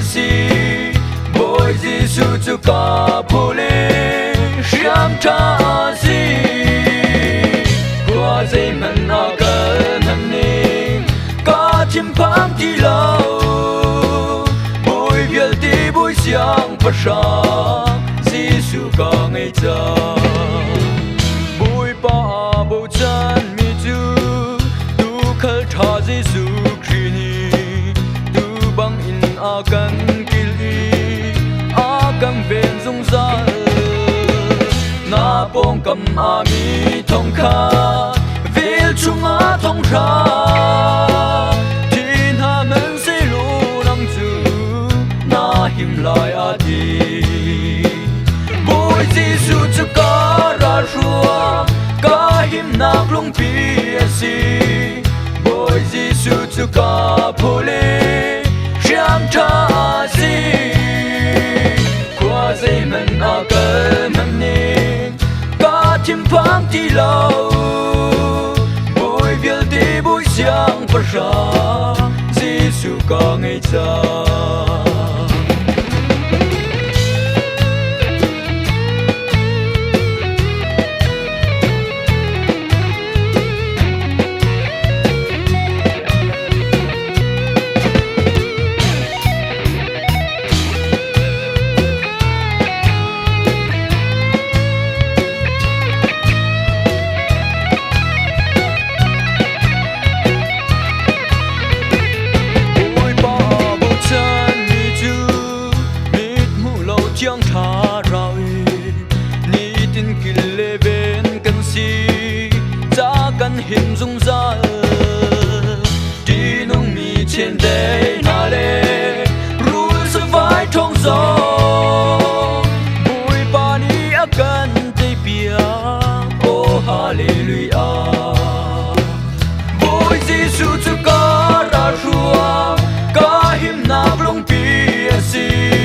si boy Giêsu cho cả pole sham cha si qua dây mình ở gần mình đi có chim phang đi lâu boy việt đi boy xiang phát sáng Giêsu cả ngày giờ boy ba bộ chân mi chu tu khơi thả Giêsu akan kili akan ven zung za na pong kam ami thong kha vil chunga thong kha tin ha men se lu nang chu na him lai a di boy Giêsu chu ka ra shua ka him nak lung pi si boy Giêsu chu ka phole sham cha si qua dây mình ở gần mình đi có chim phang đi lâu bụi việt đi bụi xiang phát sáng Giêsu có ngày giờ chẳng tha rồi ni tin kinh lệ bên cần si giá cần hình dung ra đi nông mi trên đây na lệ rùi sẽ vai trong gió bụi ba ni akan tây bia oh hallelujah bụi Giêsu cho cả ra rùa cả him nạp lung bia si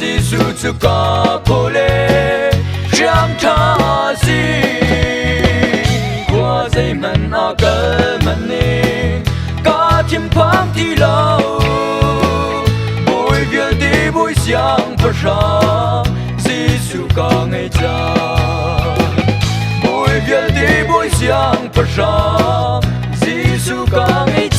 Giêsu cho cả pole sham cha si qua dây mình ở gần mình đi cả chim phang đi lâu bụi việt đi bụi xiang phát sáng Giêsu cả ngày giờ bụi việt đi bụi xiang phát sáng Giêsu cả ngày